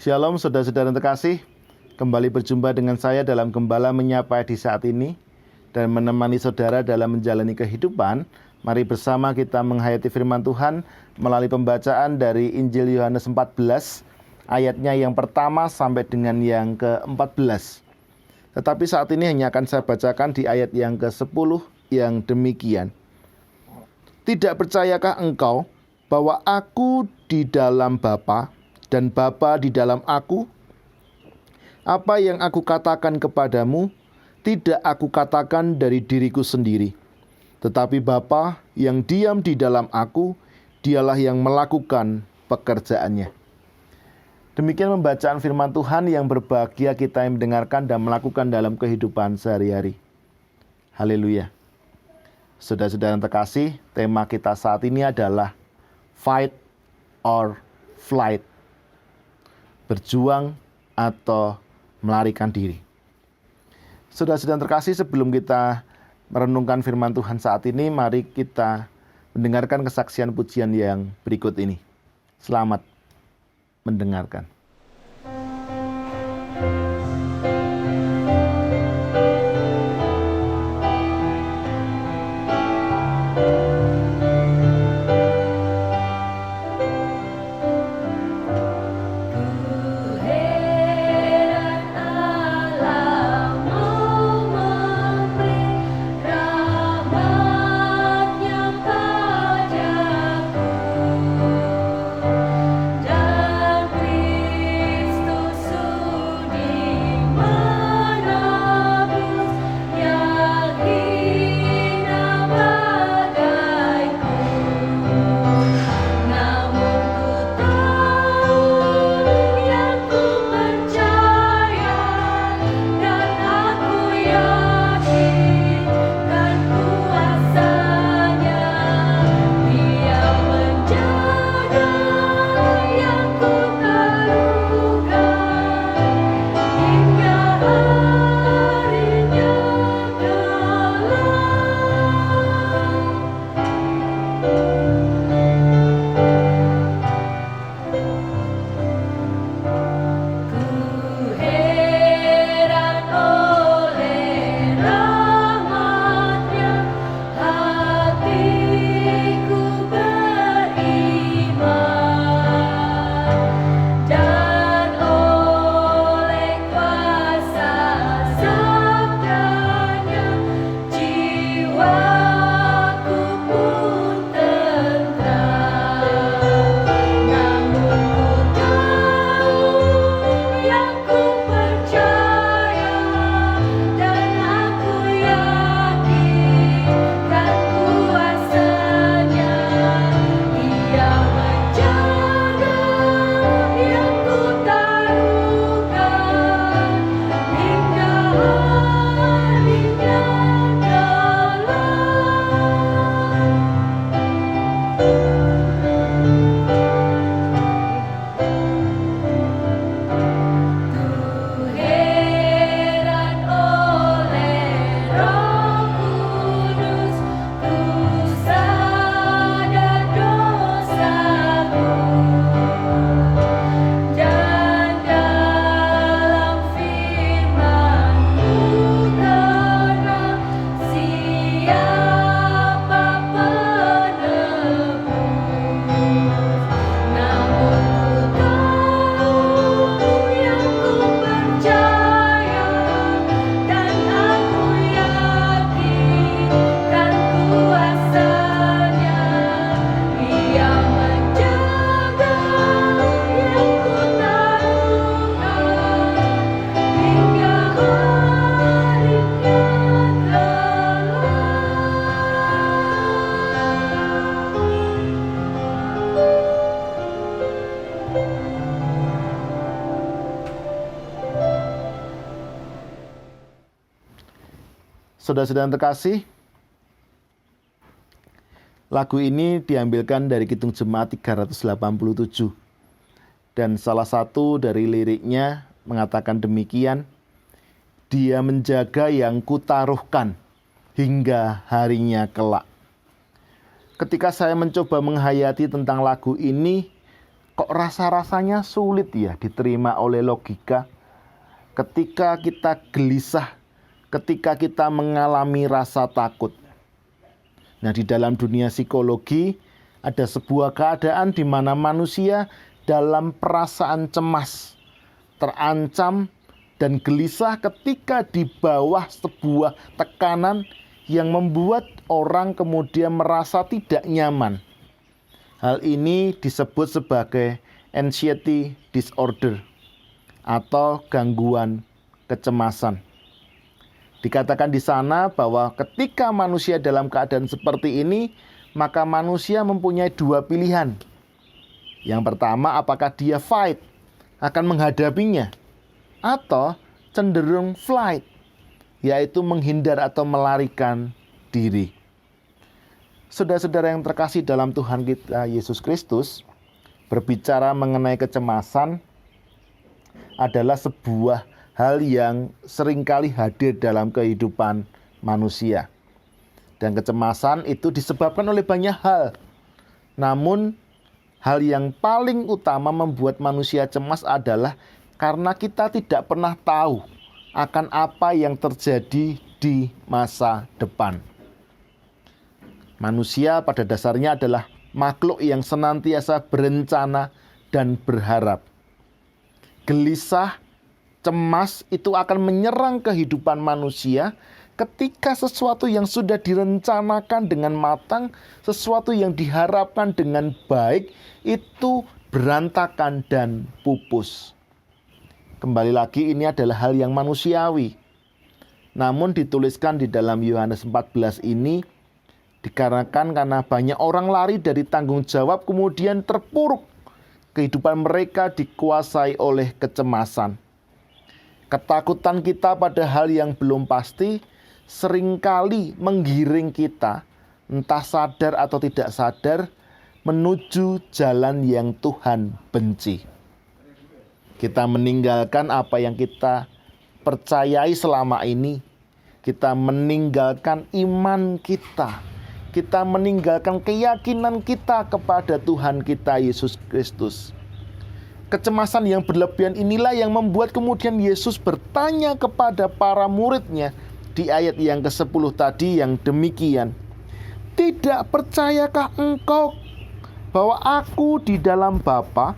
Shalom saudara-saudara yang terkasih, kembali berjumpa dengan saya dalam Gembala Menyapa di saat ini dan menemani saudara dalam menjalani kehidupan. Mari bersama kita menghayati firman Tuhan melalui pembacaan dari Injil Yohanes 14 ayatnya yang pertama sampai dengan yang ke-14. Tetapi saat ini hanya akan saya bacakan di ayat yang ke-10 yang demikian. Tidak percayakah engkau bahwa aku di dalam Bapa dan Bapa di dalam aku? Apa yang aku katakan kepadamu, tidak aku katakan dari diriku sendiri. Tetapi Bapa yang diam di dalam aku, dialah yang melakukan pekerjaannya. Demikian pembacaan firman Tuhan yang berbahagia kita yang mendengarkan dan melakukan dalam kehidupan sehari-hari. Haleluya. Saudara-saudara yang terkasih, tema kita saat ini adalah fight or flight. Berjuang atau melarikan diri. Saudara-saudara yang terkasih, sebelum kita merenungkan firman Tuhan saat ini, mari kita mendengarkan kesaksian pujian yang berikut ini. Selamat mendengarkan. Saudara-saudara yang terkasih, lagu ini diambilkan dari Kidung Jemaat 387. Dan salah satu dari liriknya mengatakan demikian, Dia menjaga yang kutaruhkan hingga harinya kelak. Ketika saya mencoba menghayati tentang lagu ini, kok rasa-rasanya sulit ya diterima oleh logika. Ketika kita gelisah, ketika kita mengalami rasa takut. Nah, di dalam dunia psikologi ada sebuah keadaan di mana manusia dalam perasaan cemas, terancam, dan gelisah ketika di bawah sebuah tekanan yang membuat orang kemudian merasa tidak nyaman. Hal ini disebut sebagai anxiety disorder atau gangguan kecemasan. Dikatakan di sana bahwa ketika manusia dalam keadaan seperti ini, maka manusia mempunyai dua pilihan. Yang pertama, apakah dia fight, akan menghadapinya, atau cenderung flight, yaitu menghindar atau melarikan diri. Saudara-saudara yang terkasih dalam Tuhan kita Yesus Kristus, berbicara mengenai kecemasan adalah sebuah hal yang seringkali hadir dalam kehidupan manusia. Dan kecemasan itu disebabkan oleh banyak hal. Namun, hal yang paling utama membuat manusia cemas adalah karena kita tidak pernah tahu akan apa yang terjadi di masa depan. Manusia pada dasarnya adalah makhluk yang senantiasa berencana dan berharap. Gelisah, cemas itu akan menyerang kehidupan manusia ketika sesuatu yang sudah direncanakan dengan matang, sesuatu yang diharapkan dengan baik, itu berantakan dan pupus. Kembali lagi, ini adalah hal yang manusiawi. Namun dituliskan di dalam Yohanes 14 ini, dikarenakan karena banyak orang lari dari tanggung jawab kemudian terpuruk. Kehidupan mereka dikuasai oleh kecemasan. Ketakutan kita pada hal yang belum pasti seringkali menggiring kita, entah sadar atau tidak sadar, menuju jalan yang Tuhan benci. Kita meninggalkan apa yang kita percayai selama ini. Kita meninggalkan iman kita. Kita meninggalkan keyakinan kita kepada Tuhan kita Yesus Kristus. Kecemasan yang berlebihan inilah yang membuat kemudian Yesus bertanya kepada para muridnya di ayat yang ke-10 tadi yang demikian. Tidak percayakah engkau bahwa aku di dalam Bapa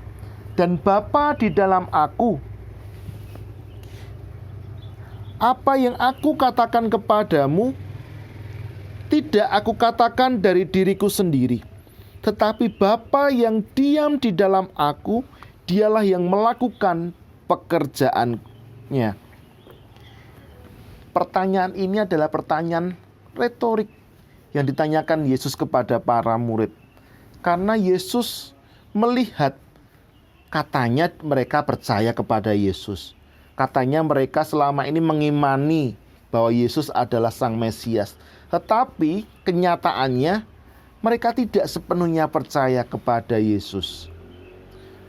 dan Bapa di dalam aku? Apa yang aku katakan kepadamu, tidak aku katakan dari diriku sendiri, tetapi Bapa yang diam di dalam aku, dialah yang melakukan pekerjaannya. Pertanyaan ini adalah pertanyaan retorik yang ditanyakan Yesus kepada para murid. Karena Yesus melihat katanya mereka percaya kepada Yesus. Katanya mereka selama ini mengimani bahwa Yesus adalah Sang Mesias. Tetapi kenyataannya mereka tidak sepenuhnya percaya kepada Yesus.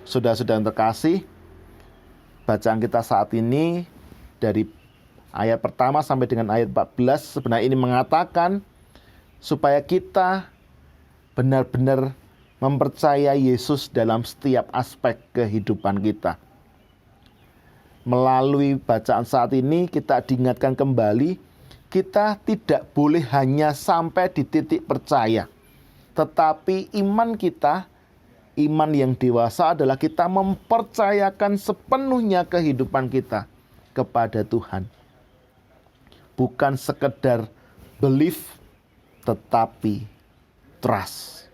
Saudara-saudara yang terkasih, bacaan kita saat ini dari ayat pertama sampai dengan ayat 14 sebenarnya ini mengatakan supaya kita benar-benar mempercayai Yesus dalam setiap aspek kehidupan kita. Melalui bacaan saat ini kita diingatkan kembali, kita tidak boleh hanya sampai di titik percaya. Tetapi iman kita, iman yang dewasa adalah kita mempercayakan sepenuhnya kehidupan kita kepada Tuhan. Bukan sekedar belief, tetapi trust.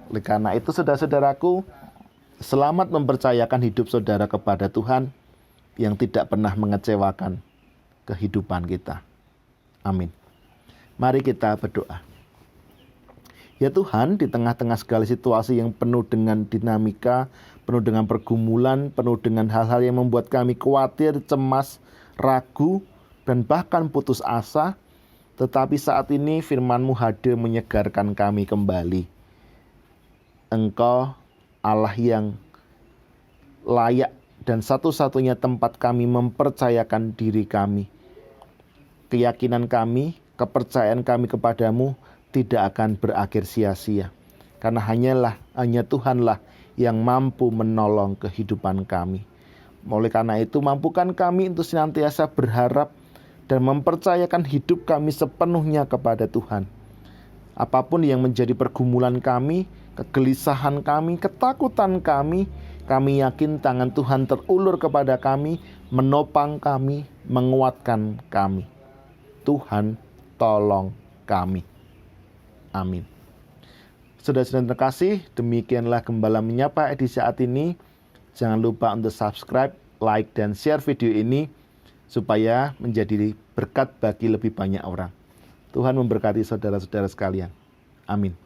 Oleh karena itu, saudara-saudaraku, selamat mempercayakan hidup saudara kepada Tuhan yang tidak pernah mengecewakan kehidupan kita. Amin. Mari kita berdoa. Ya Tuhan, di tengah-tengah segala situasi yang penuh dengan dinamika, penuh dengan pergumulan, penuh dengan hal-hal yang membuat kami khawatir, cemas, ragu, dan bahkan putus asa, tetapi saat ini firman-Mu hadir menyegarkan kami kembali. Engkau Allah yang layak dan satu-satunya tempat kami mempercayakan diri kami. Keyakinan kami, kepercayaan kami kepadamu tidak akan berakhir sia-sia. Karena hanya Tuhanlah yang mampu menolong kehidupan kami. Oleh karena itu, mampukan kami untuk senantiasa berharap dan mempercayakan hidup kami sepenuhnya kepada Tuhan. Apapun yang menjadi pergumulan kami, kegelisahan kami, ketakutan kami yakin tangan Tuhan terulur kepada kami, menopang kami, menguatkan kami. Tuhan tolong kami. Amin. Saudara-saudara terkasih, demikianlah Gembala Menyapa edisi saat ini. Jangan lupa untuk subscribe, like, dan share video ini supaya menjadi berkat bagi lebih banyak orang. Tuhan memberkati saudara-saudara sekalian. Amin.